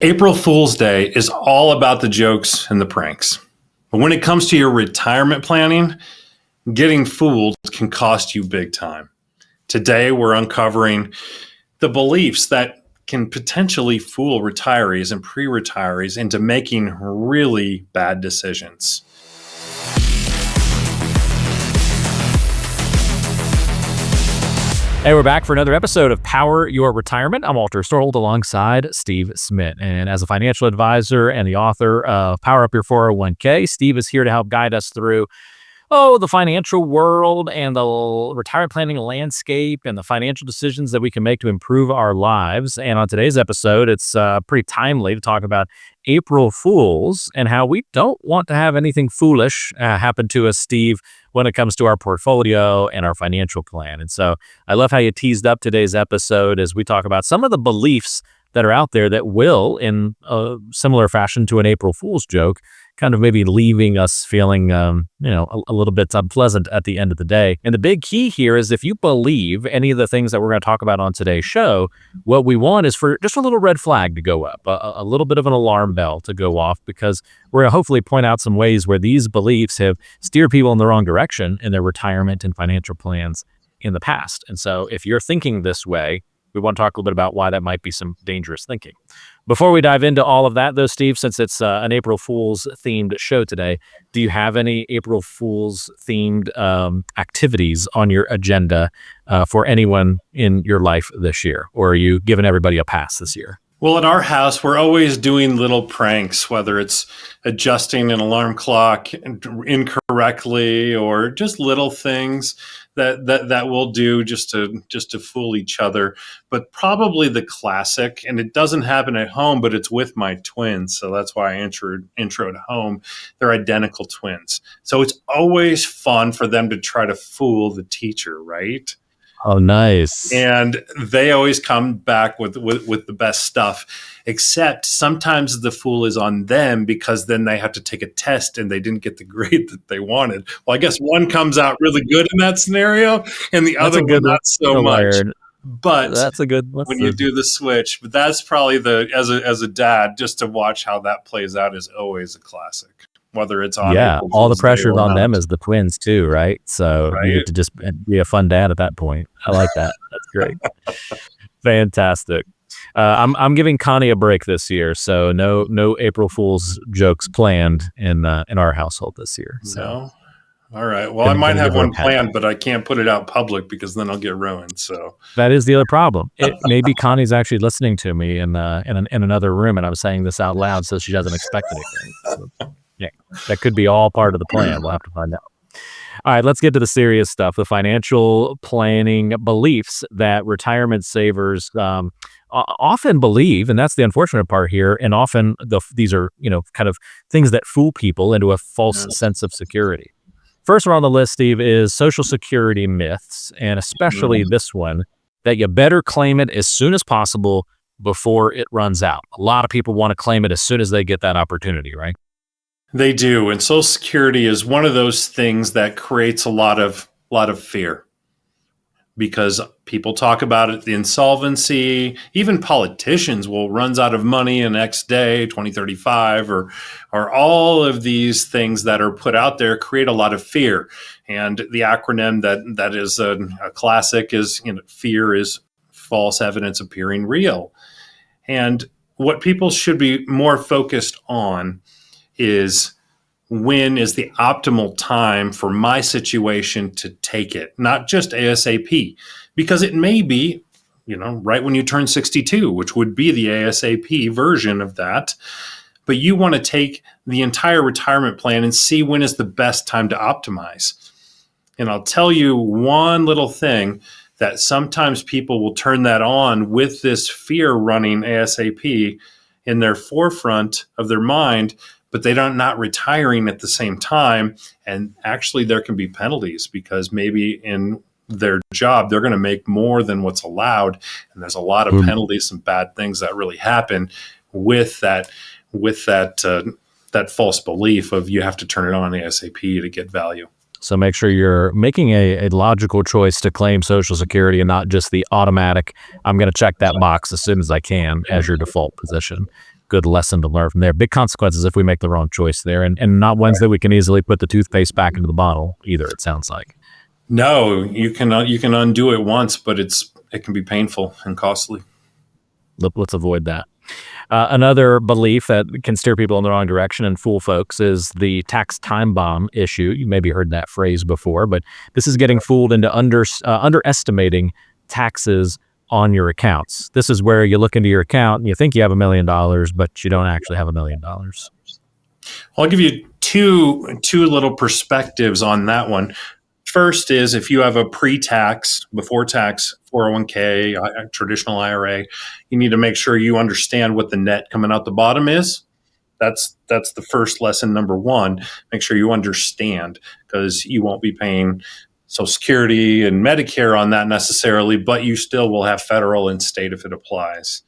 April Fool's Day is all about the jokes and the pranks. But when it comes to your retirement planning, getting fooled can cost you big time. Today, we're uncovering the beliefs that can potentially fool retirees and pre-retirees into making really bad decisions. Hey, we're back for another episode of Power Your Retirement. I'm Walter Storholt alongside Steve Smith. And as a financial advisor and the author of Power Up Your 401k, Steve is here to help guide us through the financial world and the retirement planning landscape and the financial decisions that we can make to improve our lives. And on today's episode, it's pretty timely to talk about April Fools and how we don't want to have anything foolish happen to us, Steve, when it comes to our portfolio and our financial plan. And so I love how you teased up today's episode as we talk about some of the beliefs that are out there that will, in a similar fashion to an April Fool's joke, kind of maybe leaving us feeling, a little bit unpleasant at the end of the day. And the big key here is if you believe any of the things that we're going to talk about on today's show, what we want is for just a little red flag to go up, a little bit of an alarm bell to go off, because we're going to hopefully point out some ways where these beliefs have steered people in the wrong direction in their retirement and financial plans in the past. And so if you're thinking this way, we want to talk a little bit about why that might be some dangerous thinking. Before we dive into all of that, though, Steve, since it's an April Fool's themed show today, do you have any April Fool's themed activities on your agenda for anyone in your life this year? Or are you giving everybody a pass this year? Well, at our house, we're always doing little pranks, whether it's adjusting an alarm clock incorrectly or just little things that we'll do just to fool each other. But probably the classic, and it doesn't happen at home, but it's with my twins. So that's why I introed home. They're identical twins. So it's always fun for them to try to fool the teacher, right? Oh, nice. And they always come back with the best stuff, except sometimes the fool is on them because then they have to take a test and they didn't get the grade that they wanted. Well, I guess one comes out really good in that scenario and the other one not so much. But that's a good one. When you do the switch. But that's probably as a dad, just to watch how that plays out is always a classic. Whether it's on all the pressure's on them as the twins too, right? So you get to just be a fun dad at that point. I like that. That's great. Fantastic. I'm giving Connie a break this year, so no April Fool's jokes planned in our household this year. So. No. All right. Well, I might have one planned, but I can't put it out public because then I'll get ruined. So that is the other problem. Maybe Connie's actually listening to me in another room, and I'm saying this out loud, so she doesn't expect anything. So. Yeah, that could be all part of the plan. We'll have to find out. All right, let's get to the serious stuff, the financial planning beliefs that retirement savers often believe, and that's the unfortunate part here, and often these are, kind of things that fool people into a false sense of security. First one on the list, Steve, is Social Security myths, and especially this one, that you better claim it as soon as possible before it runs out. A lot of people want to claim it as soon as they get that opportunity, right? They do. And Social Security is one of those things that creates a lot of fear because people talk about it, the insolvency, even politicians will runs out of money in X day, 2035, or all of these things that are put out there create a lot of fear. And the acronym that is a classic is, fear is false evidence appearing real. And what people should be more focused on is when is the optimal time for my situation to take it, not just ASAP, because it may be, right when you turn 62, which would be the ASAP version of that. But you want to take the entire retirement plan and see when is the best time to optimize. And I'll tell you one little thing that sometimes people will turn that on with this fear running ASAP in their forefront of their mind, but they don't not retiring at the same time. And actually there can be penalties because maybe in their job, they're going to make more than what's allowed. And there's a lot of penalties and bad things that really happen with that false belief of you have to turn it on ASAP to get value. So make sure you're making a logical choice to claim Social Security and not just the automatic, I'm going to check that box as soon as I can as your default position. good lesson to learn from there. Big consequences if we make the wrong choice there, and not ones that we can easily put the toothpaste back into the bottle either, it sounds like. No, you can undo it once, but it can be painful and costly. Let's avoid that. Another belief that can steer people in the wrong direction and fool folks is the tax time bomb issue. You maybe heard that phrase before, but this is getting fooled into underestimating taxes on your accounts. This is where you look into your account and you think you have $1 million, but you don't actually have $1 million. Well, I'll give you two little perspectives on that one. First is if you have a pre-tax, before tax 401k, a traditional IRA, you need to make sure you understand what the net coming out the bottom is. That's the first lesson, number one. Make sure you understand, because you won't be paying Social Security and Medicare on that necessarily, but you still will have federal and state if it applies.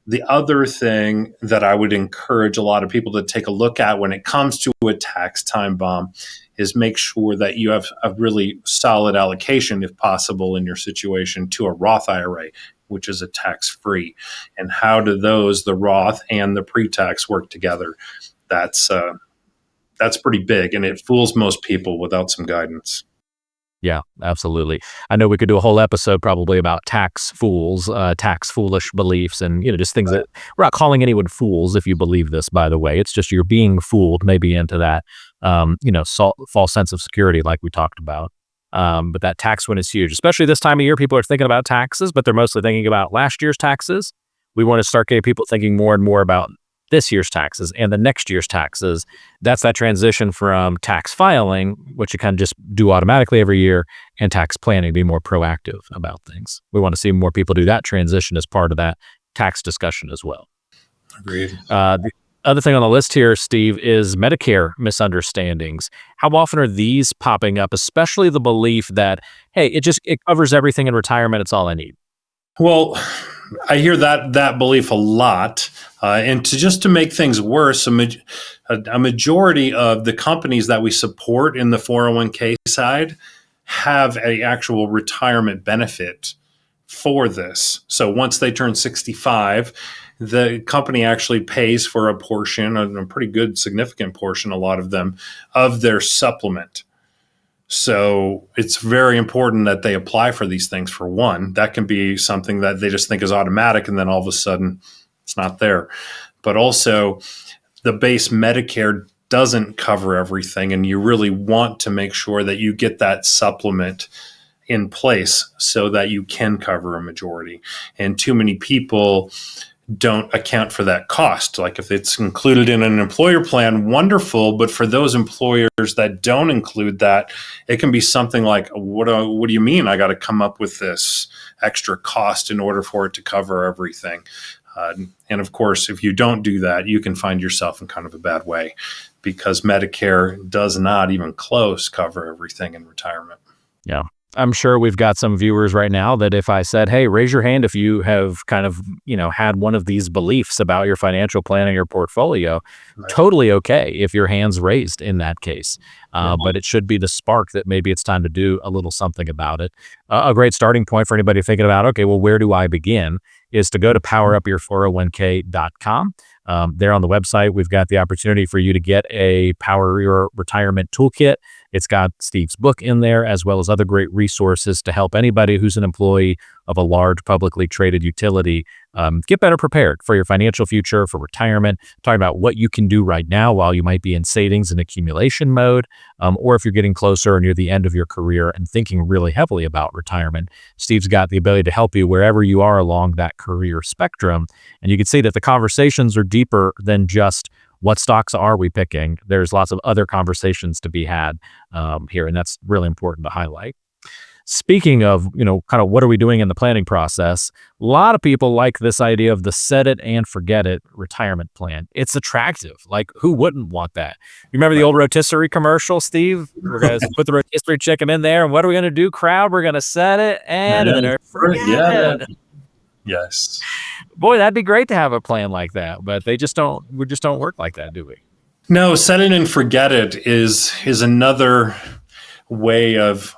The other thing that I would encourage a lot of people to take a look at when it comes to a tax time bomb is make sure that you have a really solid allocation, if possible, in your situation to a Roth IRA, which is a tax-free. And how do the Roth and the pre-tax, work together? That's pretty big, and it fools most people without some guidance. Yeah, absolutely. I know we could do a whole episode probably about tax fools, tax foolish beliefs, and just things that we're not calling anyone fools if you believe this, by the way. It's just you're being fooled maybe into that, false sense of security like we talked about. But that tax one is huge, especially this time of year. People are thinking about taxes, but they're mostly thinking about last year's taxes. We want to start getting people thinking more and more about this year's taxes and the next year's taxes. That's that transition from tax filing, which you kind of just do automatically every year, and tax planning, be more proactive about things. We want to see more people do that transition as part of that tax discussion as well. Agreed. The other thing on the list here, Steve, is Medicare misunderstandings. How often are these popping up, especially the belief that, hey, it covers everything in retirement, it's all I need? Well, I hear that belief a lot, and to make things worse, a majority of the companies that we support in the 401k side have an actual retirement benefit for this. So once they turn 65, the company actually pays for a portion, a pretty good significant portion, a lot of them, of their supplement. So it's very important that they apply for these things. For one, that can be something that they just think is automatic, and then all of a sudden it's not there. But also, the base Medicare doesn't cover everything, and you really want to make sure that you get that supplement in place so that you can cover a majority. And too many people don't account for that cost. Like if it's included in an employer plan, wonderful. But for those employers that don't include that, it can be something like, what do you mean I got to come up with this extra cost in order for it to cover everything? And of course, if you don't do that, you can find yourself in kind of a bad way, because Medicare does not even close cover everything in retirement. Yeah. I'm sure we've got some viewers right now that if I said, hey, raise your hand if you have kind of, had one of these beliefs about your financial plan and your portfolio, right. Totally okay if your hand's raised in that case. But it should be the spark that maybe it's time to do a little something about it. A great starting point for anybody thinking about, okay, well, where do I begin, is to go to powerupyour401k.com. There on the website, we've got the opportunity for you to get a Power Your Retirement Toolkit. It's got Steve's book in there, as well as other great resources to help anybody who's an employee of a large publicly traded utility get better prepared for your financial future, for retirement, talking about what you can do right now while you might be in savings and accumulation mode, or if you're getting closer or near the end of your career and thinking really heavily about retirement. Steve's got the ability to help you wherever you are along that career spectrum. And you can see that the conversations are deeper than just what stocks are we picking. There's lots of other conversations to be had here, and that's really important to highlight. Speaking of, kind of what are we doing in the planning process, a lot of people like this idea of the set it and forget it retirement plan. It's attractive. Like, who wouldn't want that? You remember the old rotisserie commercial, Steve? We're going to put the rotisserie chicken in there, and what are we going to do, crowd? We're going to set it and then forget it. Yes. Boy, that'd be great to have a plan like that, but we just don't work like that, do we? No, set it and forget it is another way of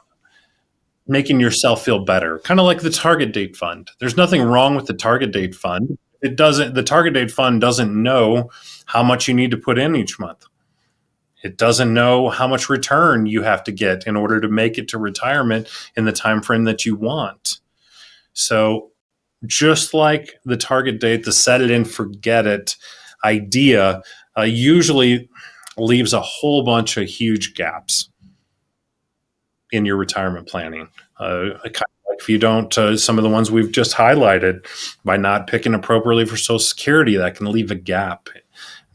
making yourself feel better. Kind of like the target date fund. There's nothing wrong with the target date fund. the target date fund doesn't know how much you need to put in each month. It doesn't know how much return you have to get in order to make it to retirement in the time frame that you want. So just like the target date, the set it and forget it idea usually leaves a whole bunch of huge gaps in your retirement planning. Kind of like if you don't, some of the ones we've just highlighted, by not picking appropriately for Social Security, that can leave a gap.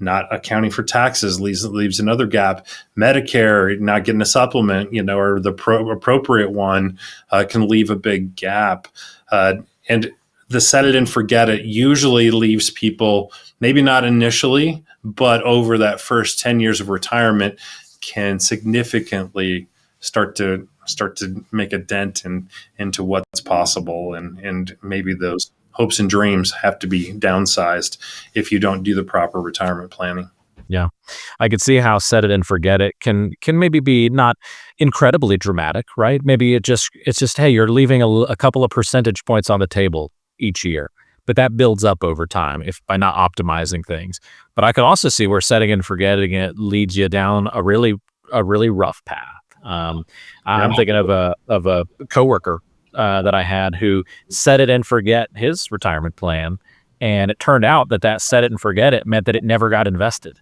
Not accounting for taxes leaves another gap. Medicare, not getting a supplement, or the appropriate one, can leave a big gap. And the set it and forget it usually leaves people, maybe not initially, but over that first 10 years of retirement, can significantly start to make a dent into what's possible, and maybe those hopes and dreams have to be downsized if you don't do the proper retirement planning. Yeah. I could see how set it and forget it can maybe be not incredibly dramatic, right? Maybe it's just, hey, you're leaving a couple of percentage points on the table each year, but that builds up over time if by not optimizing things. But I could also see where setting and forgetting it leads you down a really rough path. I'm thinking of a coworker that I had who set it and forget his retirement plan, and it turned out that set it and forget it meant that it never got invested.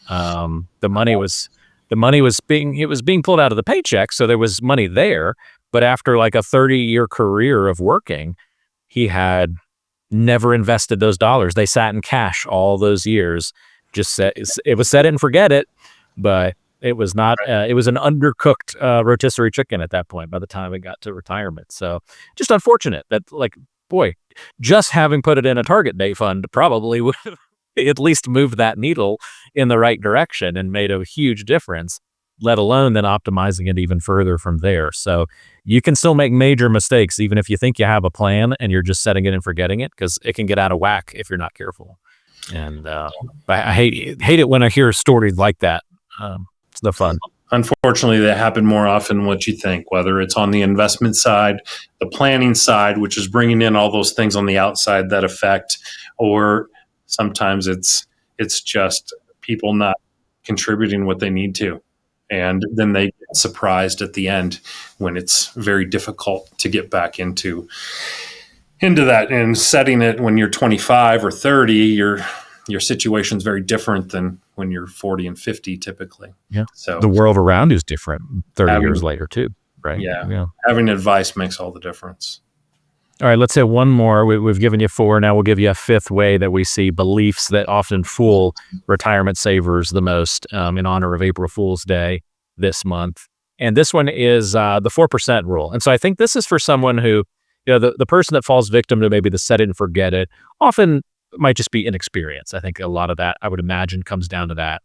The money was being pulled out of the paycheck, so there was money there. But after like a 30-year career of working, he had never invested those dollars. They sat in cash all those years. It was set it and forget it, but it was not. It was an undercooked rotisserie chicken at that point by the time it got to retirement. So just unfortunate that, like, boy, just having put it in a target date fund probably would have at least moved that needle in the right direction and made a huge difference, let alone then optimizing it even further from there. So you can still make major mistakes even if you think you have a plan and you're just setting it and forgetting it, because it can get out of whack if you're not careful. And I hate it when I hear stories like that. It's no fun. Unfortunately, they happen more often than what you think, whether it's on the investment side, the planning side, which is bringing in all those things on the outside that affect, or sometimes it's just people not contributing what they need to. And then they get surprised at the end when it's very difficult to get back into that. And setting it when you're 25 or 30, your situation is very different than when you're 40 and 50 typically. Yeah. So the world around is different 30 years later too, right? Yeah. Having advice makes all the difference. All right, let's say one more. We've given you 4. Now we'll give you a 5th way that we see beliefs that often fool retirement savers the most, in honor of April Fool's Day this month. And this one is the 4% rule. And so I think this is for someone who, the person that falls victim to maybe the set it and forget it often might just be inexperience. I think a lot of that, I would imagine, comes down to that.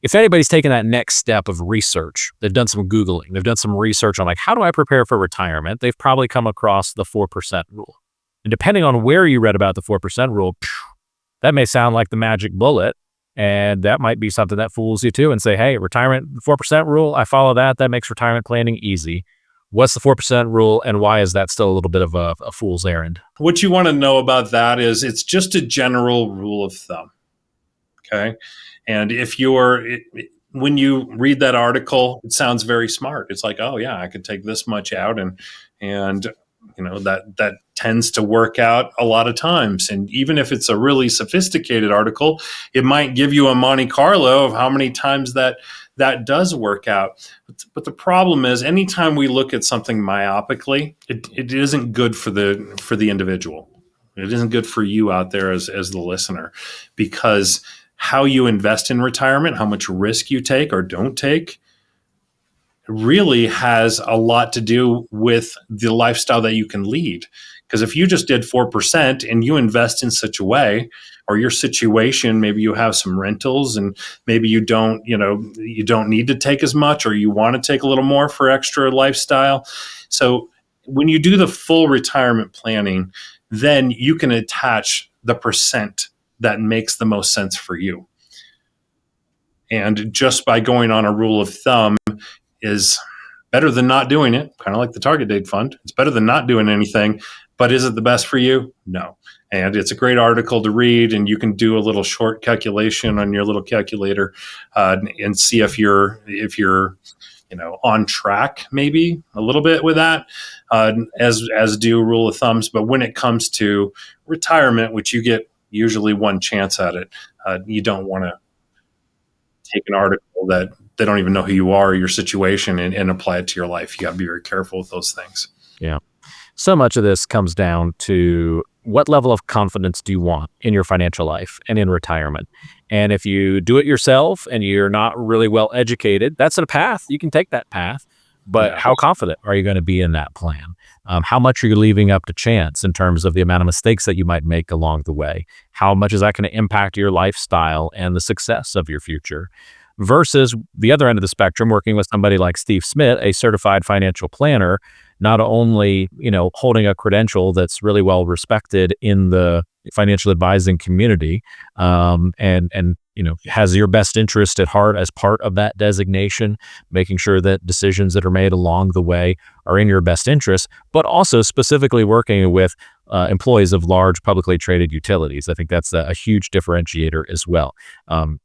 If anybody's taken that next step of research, they've done some Googling, they've done some research on, like, how do I prepare for retirement? They've probably come across the 4% rule. And depending on where you read about the 4% rule, that may sound like the magic bullet. And that might be something that fools you too, and say, hey, retirement 4% rule, I follow that. That makes retirement planning easy. What's the 4% rule, and why is that still a little bit of a fool's errand? What you want to know about that is it's just a general rule of thumb. Okay. And when you read that article, it sounds very smart. It's like, oh yeah, I could take this much out, and that tends to work out a lot of times. And even if it's a really sophisticated article, it might give you a Monte Carlo of how many times that does work out. But the problem is, anytime we look at something myopically, it isn't good for the individual. It isn't good for you out there as the listener, because how you invest in retirement, how much risk you take or don't take, really has a lot to do with the lifestyle that you can lead. Because if you just did 4% and you invest in such a way, or your situation, maybe you have some rentals and maybe you don't need to take as much, or you want to take a little more for extra lifestyle. So when you do the full retirement planning, then you can attach the percent that makes the most sense for you. And just by going on a rule of thumb is better than not doing it, kind of like the target date fund. It's better than not doing anything, but is it the best for you? No. And it's a great article to read, and you can do a little short calculation on your little calculator and see if you're on track maybe a little bit with that, as do rule of thumbs. But when it comes to retirement, which you get usually one chance at it, you don't want to take an article that they don't even know who you are or your situation and apply it to your life. You got to be very careful with those things. Yeah. So much of this comes down to what level of confidence do you want in your financial life and in retirement? And if you do it yourself and you're not really well educated, that's a path. You can take that path. But how confident are you going to be in that plan? How much are you leaving up to chance in terms of the amount of mistakes that you might make along the way? How much is that going to impact your lifestyle and the success of your future? Versus the other end of the spectrum, working with somebody like Steve Smith, a certified financial planner, not only, holding a credential that's really well respected in the financial advising community, and has your best interest at heart as part of that designation, making sure that decisions that are made along the way are in your best interest, but also specifically working with employees of large publicly traded utilities. I think that's a huge differentiator as well.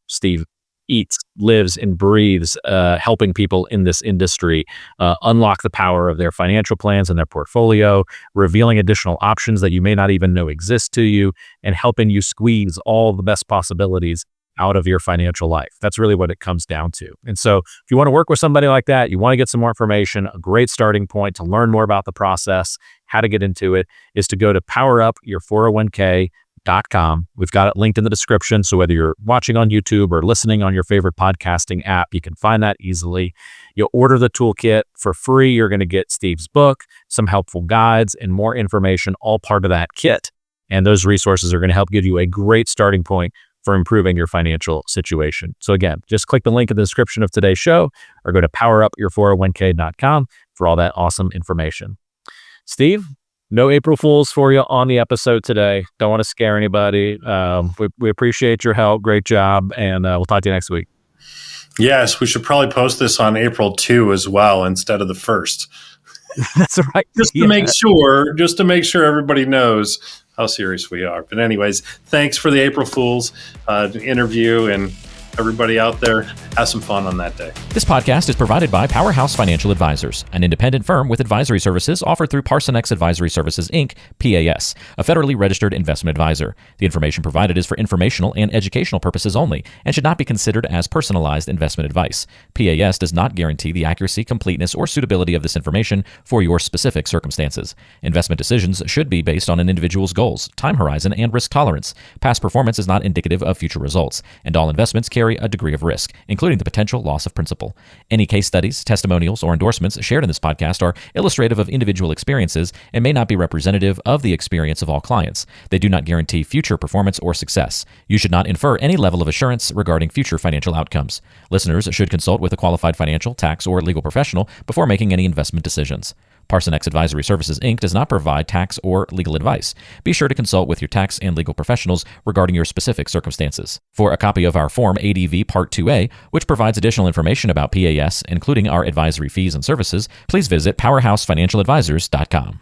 Steve eats, lives, and breathes helping people in this industry unlock the power of their financial plans and their portfolio, revealing additional options that you may not even know exist to you, and helping you squeeze all the best possibilities out of your financial life. That's really what it comes down to. And so if you want to work with somebody like that, you want to get some more information, a great starting point to learn more about the process, how to get into it, is to go to powerupyour401k.com. We've got it linked in the description. So whether you're watching on YouTube or listening on your favorite podcasting app, you can find that easily. You'll order the toolkit for free. You're going to get Steve's book, some helpful guides, and more information, all part of that kit. And those resources are going to help give you a great starting point for improving your financial situation. So again, just click the link in the description of today's show or go to powerupyour401k.com for all that awesome information. Steve, no April Fools for you on the episode today. Don't want to scare anybody. We appreciate your help. Great job. And we'll talk to you next week. Yes, we should probably post this on April 2 as well instead of the 1st. That's right. Just to make sure everybody knows how serious we are. But anyways, thanks for the April Fools interview, and everybody out there, have some fun on that day. This podcast is provided by Powerhouse Financial Advisors, an independent firm with advisory services offered through Parson X Advisory Services, Inc., PAS, a federally registered investment advisor. The information provided is for informational and educational purposes only and should not be considered as personalized investment advice. PAS does not guarantee the accuracy, completeness, or suitability of this information for your specific circumstances. Investment decisions should be based on an individual's goals, time horizon, and risk tolerance. Past performance is not indicative of future results, and all investments carry a degree of risk, including the potential loss of principal. Any case studies, testimonials, or endorsements shared in this podcast are illustrative of individual experiences and may not be representative of the experience of all clients. They do not guarantee future performance or success. You should not infer any level of assurance regarding future financial outcomes. Listeners should consult with a qualified financial, tax, or legal professional before making any investment decisions. Parson X Advisory Services, Inc. does not provide tax or legal advice. Be sure to consult with your tax and legal professionals regarding your specific circumstances. For a copy of our Form ADV Part 2A, which provides additional information about PAS, including our advisory fees and services, please visit powerhousefinancialadvisors.com.